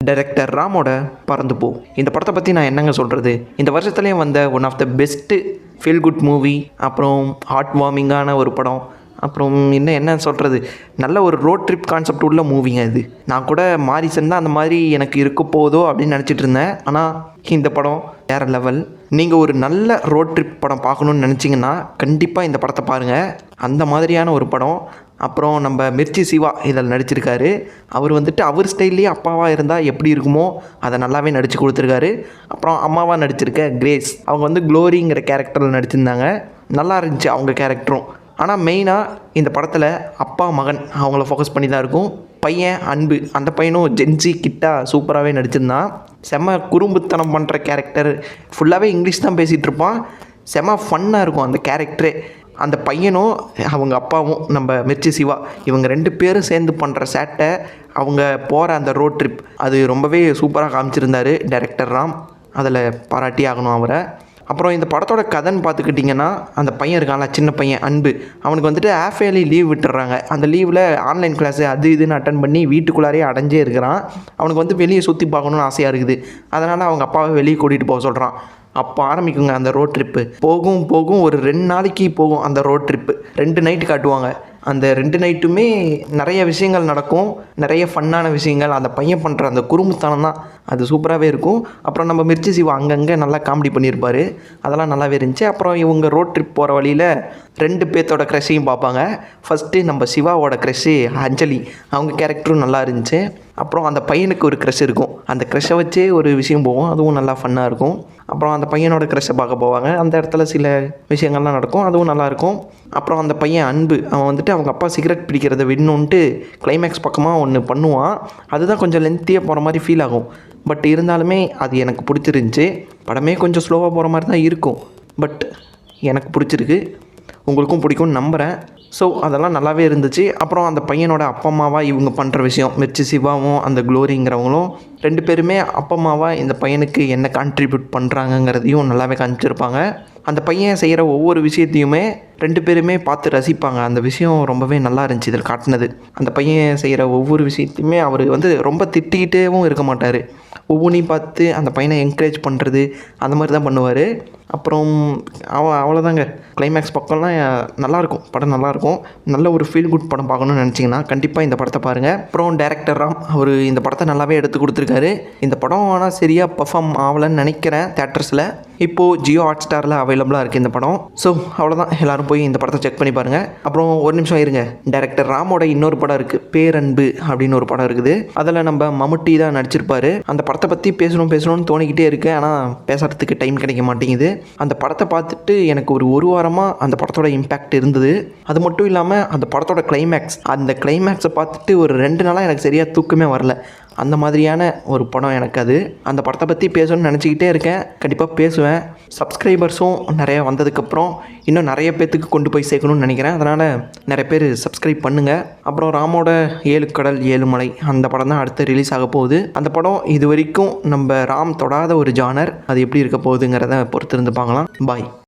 Director ராமோட பறந்து போ. இந்த படத்தை பற்றி நான் என்னங்க சொல்கிறது. இந்த வருஷத்துலேயே வந்த one of the best feel good movie, அப்புறம் ஹார்ட் வார்மிங்கான ஒரு படம், அப்புறம் என்ன சொல்கிறது, நல்ல ஒரு ரோட் ட்ரிப் கான்செப்ட் உள்ள மூவிங்க இது. நான் கூட மாரிசன் தான் அந்த மாதிரி எனக்கு இருக்க போதோ அப்படின்னு நினச்சிட்டு இருந்தேன். ஆனால் இந்த படம் வேறு லெவல். நீங்கள் ஒரு நல்ல ரோட் ட்ரிப் படம் பார்க்கணுன்னு நினச்சிங்கன்னா கண்டிப்பாக இந்த படத்தை பாருங்கள். அந்த மாதிரியான ஒரு படம். அப்புறம் நம்ம மிர்ச்சி சிவா இதில் நடிச்சிருக்காரு. அவர் அவர் ஸ்டைல்லேயே அப்பாவாக இருந்தால் எப்படி இருக்குமோ அதை நல்லாவே நடித்து கொடுத்துருக்காரு. அப்புறம் அம்மாவாக நடிச்சிருக்க கிரேஸ், அவங்க க்ளோரிங்கிற கேரக்டரில் நடிச்சிருந்தாங்க. நல்லா இருந்துச்சு அவங்க கேரக்டரும். ஆனால் மெயினாக இந்த படத்தில் அப்பா மகன் அவங்கள ஃபோக்கஸ் பண்ணி தான் இருக்கும். பையன் அன்பு, அந்த பையனும் ஜென்சி கிட்டா சூப்பராகவே நடிச்சிருந்தான். செம்ம குறும்புத்தனம் பண்ணுற கேரக்டர், ஃபுல்லாகவே இங்கிலீஷ் தான் பேசிகிட்டு இருப்பான். செம்ம ஃபன்னாக இருக்கும் அந்த கேரக்டரே. அந்த பையனும் அவங்க அப்பாவும் நம்ம மிர்ச்சி சிவா இவங்க 2 பேரும் சேர்ந்து பண்ணுற சேட்டை, அவங்க போகிற அந்த ரோட் ட்ரிப், அது ரொம்பவே சூப்பராக காமிச்சிருந்தார் டைரக்டர் ராம். அதில் பாராட்டி ஆகணும் அவரை. அப்புறம் இந்த படத்தோட கதைன்னு பார்த்துக்கிட்டிங்கன்னா, அந்த பையன் இருக்கான்ல, சின்ன பையன் அன்பு, அவனுக்கு ஹாஃப் இயர்லி லீவ் விட்டுறாங்க. அந்த லீவில் ஆன்லைன் கிளாஸு அது இதுன்னு அட்டன் பண்ணி வீட்டுக்குள்ளாரே அடைஞ்சே இருக்கிறான். அவனுக்கு வெளியே சுற்றி பார்க்கணுன்னு ஆசையாக இருக்குது. அதனால் அவங்க அப்பாவை வெளியே கூட்டிகிட்டு போக சொல்கிறான். அப்போ ஆரம்பிக்குங்க அந்த ரோட் ட்ரிப்பு. போகும் ஒரு 2 நாளைக்கு போகும் அந்த ரோட் ட்ரிப்பு. 2 நைட்டு காட்டுவாங்க. அந்த 2 நைட்டுமே நிறைய விஷயங்கள் நடக்கும், நிறைய ஃபன்னான விஷயங்கள். அந்த பையன் பண்ணுற அந்த குறும்புத்தனம் தான், அது சூப்பராகவே இருக்கும். அப்புறம் நம்ம மிர்ச்சி சிவா அங்கங்கே நல்லா காமெடி பண்ணியிருப்பார், அதெல்லாம் நல்லாவே இருந்துச்சு. அப்புறம் இவங்க ரோட் ட்ரிப் போகிற வழியில் 2 பேர்த்தோட க்ரஷையும் பார்ப்பாங்க. ஃபஸ்ட்டு நம்ம சிவாவோட க்ரஷ்ஷு அஞ்சலி, அவங்க கேரக்டரும் நல்லா இருந்துச்சு. அப்புறம் அந்த பையனுக்கு ஒரு க்ரஷ் இருக்கும், அந்த க்ரஷ்ஷை வச்சே ஒரு விஷயம் போகும், அதுவும் நல்லா ஃபன்னாக இருக்கும். அப்புறம் அந்த பையனோட க்ரஷ்ஷை பார்க்க போவாங்க, அந்த இடத்துல சில விஷயங்கள்லாம் நடக்கும், அதுவும் நல்லாயிருக்கும். அப்புறம் அந்த பையன் அன்பு, அவன் அவங்க அப்பா சிகரெட் பிடிக்கிறத விடணுன்ட்டு கிளைமேக்ஸ் பக்கமாக ஒன்று பண்ணுவான். அதுதான் கொஞ்சம் லென்த்தியாக போகிற மாதிரி ஃபீல் ஆகும். பட் இருந்தாலுமே அது எனக்கு பிடிச்சிருந்துச்சி. படமே கொஞ்சம் ஸ்லோவாக போகிற மாதிரி தான் இருக்கும், பட் எனக்கு பிடிச்சிருக்கு, உங்களுக்கும் பிடிக்கும்னு நம்புகிறேன். ஸோ அதெல்லாம் நல்லாவே இருந்துச்சு. அப்புறம் அந்த பையனோட அப்பா அம்மாவாக இவங்க பண்ணுற விஷயம், மிர்ச்சி சிவாவும் அந்த க்ளோரிங்கிறவங்களும் 2 பேருமே அப்பா அம்மாவாக இந்த பையனுக்கு என்ன கான்ட்ரிபியூட் பண்ணுறாங்கங்கிறதையும் நல்லாவே காமிச்சிருப்பாங்க. அந்த பையன் செய்கிற ஒவ்வொரு விஷயத்தையுமே 2 பேருமே பார்த்து ரசிப்பாங்க. அந்த விஷயம் ரொம்பவே நல்லா இருந்துச்சு இதில் காட்டினது. அந்த பையன் செய்கிற ஒவ்வொரு விஷயத்தையுமே அவர் ரொம்ப திட்டிக்கிட்டேவும் இருக்க மாட்டார். ஒவ்வொன்றையும் பார்த்து அந்த பையனை என்கரேஜ் பண்ணுறது, அந்த மாதிரி தான் பண்ணுவார். அப்புறம் அவ்வளோதாங்க. கிளைமேக்ஸ் பக்கம்லாம் நல்லாயிருக்கும், படம் நல்லாயிருக்கும். நல்ல ஒரு ஃபீல் குட் படம் பார்க்கணுன்னு நினச்சிங்கன்னா கண்டிப்பாக இந்த படத்தை பாருங்கள். அப்புறம் டைரக்டர் ராம் அவர் இந்த படத்தை நல்லாவே எடுத்து கொடுத்துருக்காரு. இந்த படம் ஆனால் சரியாக பர்ஃபார்ம் ஆகலைன்னு நினைக்கிறேன் தேட்டர்ஸில். இப்போது ஜியோ ஹாட்ஸ்டாரில் அவைலபிளாக இருக்குது இந்த படம். ஸோ அவ்வளோதான், எல்லோரும் போய் இந்த படத்தை செக் பண்ணி பாருங்கள். அப்புறம் ஒரு நிமிஷம் இருங்க, டைரக்டர் ராமோட இன்னொரு படம் இருக்குது, பேரன்பு அப்படின்னு ஒரு படம் இருக்குது. அதில் நம்ம மம்முட்டி தான் நடிச்சிருப்பார். அந்த படத்தை பற்றி பேசணும்னு தோணிக்கிட்டே இருக்குது, ஆனால் பேசுகிறதுக்கு டைம் கிடைக்க மாட்டேங்குது. அந்த படத்தை பார்த்துட்டு எனக்கு ஒரு வாரமாக அந்த படத்தோட இம்பேக்ட் இருந்தது. அது மட்டும் இல்லாமல் அந்த படத்தோட அந்த கிளைமேக்ஸை பார்த்துட்டு ஒரு 2 நாளாக எனக்கு சரியாக தூக்கமே வரல. அந்த மாதிரியான ஒரு படம் எனக்கு அது. அந்த படத்தை பற்றி பேசணும்னு நினச்சிக்கிட்டே இருக்கேன், கண்டிப்பாக பேசுவேன். சப்ஸ்கிரைபர்ஸும் நிறையா வந்ததுக்கப்புறம் இன்னும் நிறைய பேர்த்துக்கு கொண்டு போய் சேர்க்கணும்னு நினைக்கிறேன். அதனால் நிறைய பேர் சப்ஸ்கிரைப் பண்ணுங்கள். அப்புறம் ராமோட 7 கடல் 7 மலை அந்த படம் தான் அடுத்து ரிலீஸ் ஆக போகுது. அந்த படம் இது வரைக்கும் நம்ம ராம் தொடாத ஒரு ஜானர், அது எப்படி இருக்க போகுதுங்கிறத பொறுத்து இருந்து பார்க்கலாம். பாய்.